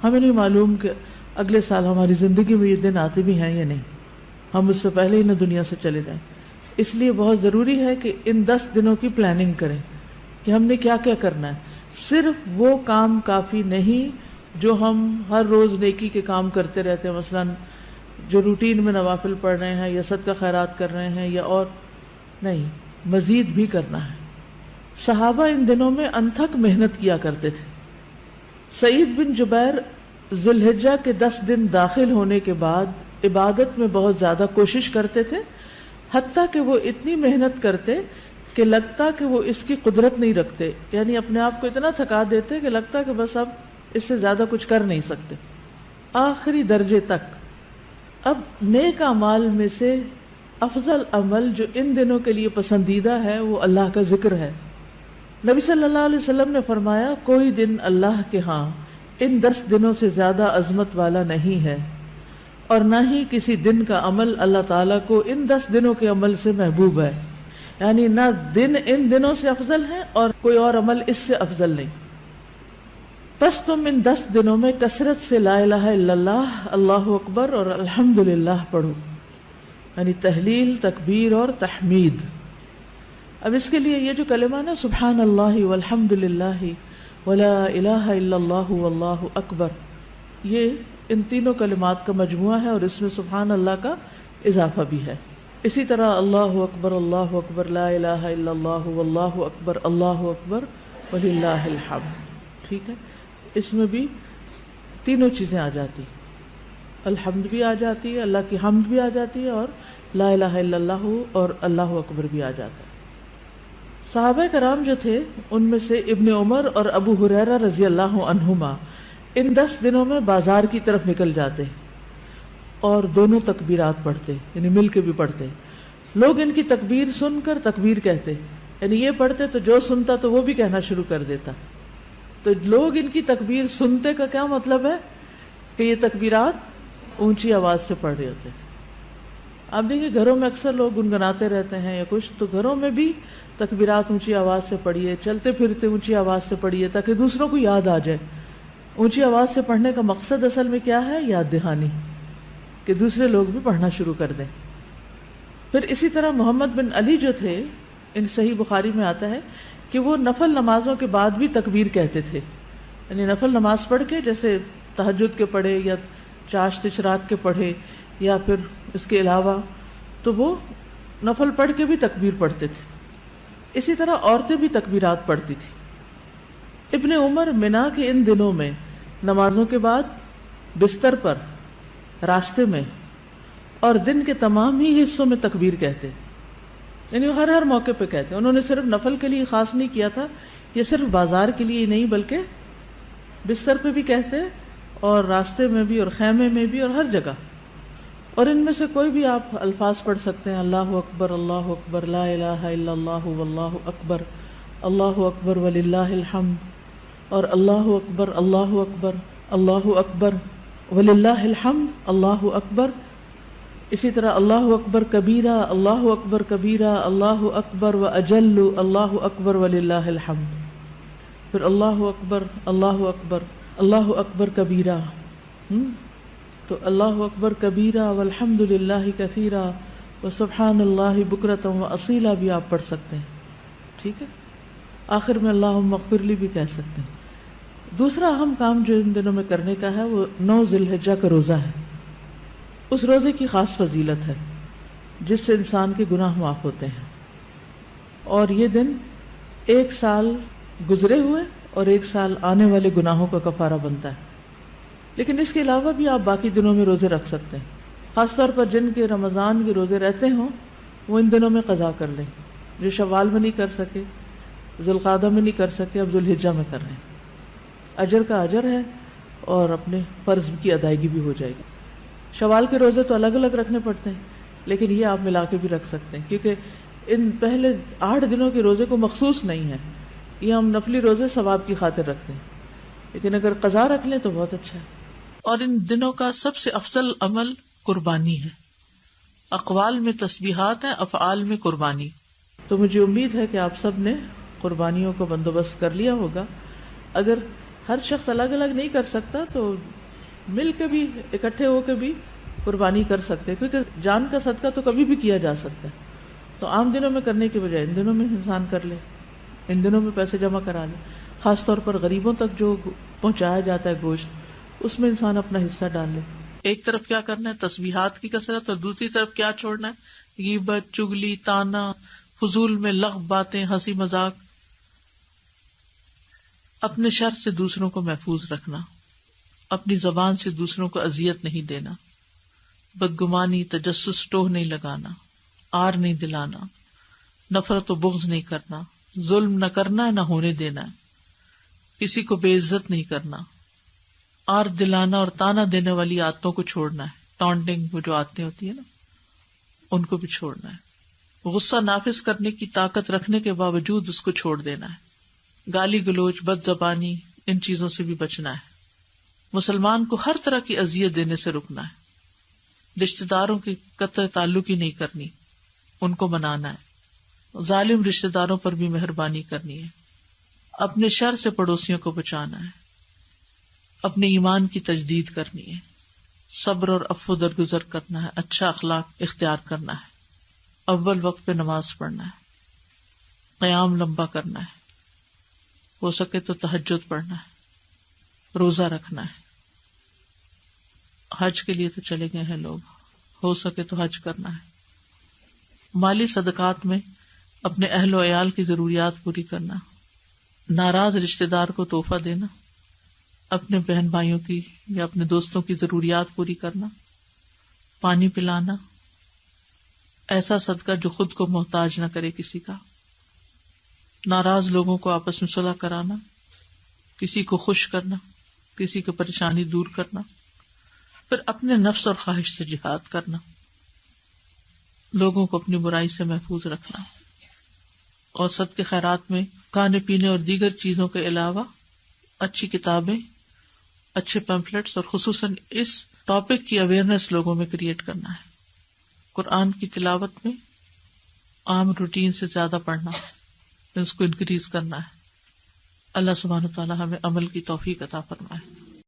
ہمیں نہیں معلوم کہ اگلے سال ہماری زندگی میں یہ دن آتے بھی ہیں یا نہیں، ہم اس سے پہلے ہی نہ دنیا سے چلے جائیں. اس لیے بہت ضروری ہے کہ ان 10 دنوں کی پلاننگ کریں کہ ہم نے کیا کیا کرنا ہے. صرف وہ کام کافی نہیں جو ہم ہر روز نیکی کے کام کرتے رہتے ہیں، مثلا جو روٹین میں نوافل پڑھ رہے ہیں یا صدقہ خیرات کر رہے ہیں، یا اور نہیں، مزید بھی کرنا ہے. صحابہ ان دنوں میں انتھک محنت کیا کرتے تھے. سعید بن جبیر ذی الحجہ کے 10 دن داخل ہونے کے بعد عبادت میں بہت زیادہ کوشش کرتے تھے، حتیٰ کہ وہ اتنی محنت کرتے کہ لگتا کہ وہ اس کی قدرت نہیں رکھتے، یعنی اپنے آپ کو اتنا تھکا دیتے کہ لگتا کہ بس اب اس سے زیادہ کچھ کر نہیں سکتے، آخری درجے تک. اب نیک اعمال میں سے افضل عمل جو ان دنوں کے لیے پسندیدہ ہے وہ اللہ کا ذکر ہے. نبی صلی اللہ علیہ وسلم نے فرمایا کوئی دن اللہ کے ہاں ان 10 دنوں سے زیادہ عظمت والا نہیں ہے، اور نہ ہی کسی دن کا عمل اللہ تعالیٰ کو ان 10 دنوں کے عمل سے محبوب ہے. یعنی نہ دن ان دنوں سے افضل ہے اور کوئی اور عمل اس سے افضل نہیں. بس تم ان 10 دنوں میں کثرت سے لا الہ الا اللہ، اللہ اکبر اور الحمدللہ پڑھو، یعنی تہلیل، تکبیر اور تحمید. اب اس کے لیے یہ جو کلمہ نا سبحان اللہ والحمدللہ ولا الہ الا اللہ واللہ اکبر، یہ ان تینوں کلمات کا مجموعہ ہے، اور اس میں سبحان اللہ کا اضافہ بھی ہے. اسی طرح اللہ اکبر لا الہ الا اللہ واللہ اکبر وللہ الحمد. ٹھیک ہے، اس میں بھی تینوں چیزیں آ جاتی، الحمد بھی آ جاتی ہے، اللہ کی حمد بھی آ جاتی ہے، اور لا الہ الا اللہ اور اللہ اکبر بھی آ جاتا ہے. صحابہ کرام جو تھے ان میں سے ابن عمر اور ابو ہریرہ رضی اللہ عنہما ان 10 دنوں میں بازار کی طرف نکل جاتے اور دونوں تکبیرات پڑھتے، یعنی مل کے بھی پڑھتے. لوگ ان کی تکبیر سن کر تکبیر کہتے، یعنی یہ پڑھتے تو جو سنتا تو وہ بھی کہنا شروع کر دیتا. تو لوگ ان کی تکبیر سنتے کا کیا مطلب ہے کہ یہ تکبیرات اونچی آواز سے پڑھ رہے ہوتے تھے. آپ دیکھیں گھروں میں اکثر لوگ گنگناتے رہتے ہیں یا کچھ، تو گھروں میں بھی تکبیرات اونچی آواز سے پڑھیے، چلتے پھرتے اونچی آواز سے پڑھیے تاکہ دوسروں کو یاد آ جائے. اونچی آواز سے پڑھنے کا مقصد اصل میں کیا ہے؟ یاد دہانی، کہ دوسرے لوگ بھی پڑھنا شروع کر دیں. پھر اسی طرح محمد بن علی جو تھے، ان صحیح بخاری میں آتا ہے کہ وہ نفل نمازوں کے بعد بھی تکبیر کہتے تھے. یعنی نفل نماز پڑھ کے، جیسے تہجد کے پڑھے یا چاشت اشراق کے پڑھے یا پھر اس کے علاوہ، تو وہ نفل پڑھ کے بھی تکبیر پڑھتے تھے. اسی طرح عورتیں بھی تکبیرات پڑھتی تھی. ابن عمر منا کے ان دنوں میں نمازوں کے بعد بستر پر، راستے میں اور دن کے تمام ہی حصوں میں تکبیر کہتے، یعنی وہ ہر موقع پہ کہتے. انہوں نے صرف نفل کے لیے خاص نہیں کیا تھا، یہ صرف بازار کے لیے نہیں بلکہ بستر پہ بھی کہتے اور راستے میں بھی اور خیمے میں بھی اور ہر جگہ. اور ان میں سے کوئی بھی آپ الفاظ پڑھ سکتے ہیں، اللہ اکبر لا الہ الا اللہ واللہ اکبر وللہ الحمد، اور اللہ اکبر وللہ الحمد، اللہ اکبر. اسی طرح اللہ اکبر کبیرہ، اللہ اکبر و اجل، اللہ اکبر وللہ الحمد. پھر اللہ اکبر کبیرہ، تو اللہ اکبر کبیرہ والحمد للہ کثیرہ وسبحان اللہ بکرۃ واصیلا بھی آپ پڑھ سکتے ہیں. ٹھیک ہے، آخر میں اللہم اغفر لی بھی کہہ سکتے ہیں. دوسرا اہم کام جو ان دنوں میں کرنے کا ہے وہ 9 ذی الحجہ کا روزہ ہے. اس روزے کی خاص فضیلت ہے جس سے انسان کے گناہ معاف ہوتے ہیں، اور یہ دن 1 سال گزرے ہوئے اور 1 سال آنے والے گناہوں کا کفارہ بنتا ہے. لیکن اس کے علاوہ بھی آپ باقی دنوں میں روزے رکھ سکتے ہیں. خاص طور پر جن کے رمضان کے روزے رہتے ہوں وہ ان دنوں میں قضا کر لیں. جو شوال میں نہیں کر سکے، ذوالقعدہ میں نہیں کر سکے، اب ذوالحجہ میں کر رہے ہیں. اجر کا اجر ہے اور اپنے فرض کی ادائیگی بھی ہو جائے گی. شوال کے روزے تو الگ الگ رکھنے پڑتے ہیں، لیکن یہ آپ ملا کے بھی رکھ سکتے ہیں، کیونکہ ان پہلے 8 دنوں کے روزے کو مخصوص نہیں ہے. یہ ہم نفلی روزے ثواب کی خاطر رکھتے ہیں، لیکن اگر قضا رکھ لیں تو بہت اچھا ہے. اور ان دنوں کا سب سے افضل عمل قربانی ہے. اقوال میں تسبیحات ہیں، افعال میں قربانی. تو مجھے امید ہے کہ آپ سب نے قربانیوں کا بندوبست کر لیا ہوگا. اگر ہر شخص الگ الگ نہیں کر سکتا تو مل کے بھی اکٹھے ہو کے بھی قربانی کر سکتے ہیں، کیونکہ جان کا صدقہ تو کبھی بھی کیا جا سکتا ہے. تو عام دنوں میں کرنے کے بجائے ان دنوں میں انسان کر لے، ان دنوں میں پیسے جمع کرا لے. خاص طور پر غریبوں تک جو پہنچایا جاتا ہے گوشت، اس میں انسان اپنا حصہ ڈال لے. ایک طرف کیا کرنا ہے، تسبیحات کی کثرت، اور دوسری طرف کیا چھوڑنا ہے، غیبت، چگلی، تانا، فضول میں لغو باتیں، ہنسی مذاق. اپنے شر سے دوسروں کو محفوظ رکھنا، اپنی زبان سے دوسروں کو اذیت نہیں دینا، بدگمانی، تجسس، ٹوہ نہیں لگانا، آر نہیں دلانا، نفرت و بغض نہیں کرنا، ظلم نہ کرنا ہے نہ ہونے دینا ہے، کسی کو بے عزت نہیں کرنا، آر دلانا اور تانا دینے والی عادتوں کو چھوڑنا ہے. ٹانٹنگ، وہ جو عادتیں ہوتی ہیں نا، ان کو بھی چھوڑنا ہے. غصہ نافذ کرنے کی طاقت رکھنے کے باوجود اس کو چھوڑ دینا ہے. گالی گلوچ، بد زبانی، ان چیزوں سے بھی بچنا ہے. مسلمان کو ہر طرح کی اذیت دینے سے رکنا ہے. رشتہ داروں کی قطع تعلق ہی نہیں کرنی، ان کو منانا ہے. ظالم رشتہ داروں پر بھی مہربانی کرنی ہے. اپنے شر سے پڑوسیوں کو بچانا ہے. اپنے ایمان کی تجدید کرنی ہے. صبر اور عفو درگزر کرنا ہے. اچھا اخلاق اختیار کرنا ہے. اول وقت پہ نماز پڑھنا ہے. قیام لمبا کرنا ہے. ہو سکے تو تہجد پڑھنا ہے. روزہ رکھنا ہے. حج کے لیے تو چلے گئے ہیں لوگ، ہو سکے تو حج کرنا ہے. مالی صدقات میں اپنے اہل و عیال کی ضروریات پوری کرنا. ناراض رشتہ دار کو تحفہ دینا. اپنے بہن بھائیوں کی یا اپنے دوستوں کی ضروریات پوری کرنا. پانی پلانا. ایسا صدقہ جو خود کو محتاج نہ کرے کسی کا. ناراض لوگوں کو آپس میں صلح کرانا. کسی کو خوش کرنا، کسی کی پریشانی دور کرنا. پھر اپنے نفس اور خواہش سے جہاد کرنا. لوگوں کو اپنی برائی سے محفوظ رکھنا. اور صدقے خیرات میں کھانے پینے اور دیگر چیزوں کے علاوہ اچھی کتابیں، اچھے پیمفلیٹس اور خصوصاً اس ٹاپک کی اویئرنیس لوگوں میں کریٹ کرنا ہے. قرآن کی تلاوت میں عام روٹین سے زیادہ پڑھنا، اس کو انکریز کرنا ہے. اللہ سبحانہ وتعالی ہمیں عمل کی توفیق عطا فرمائے.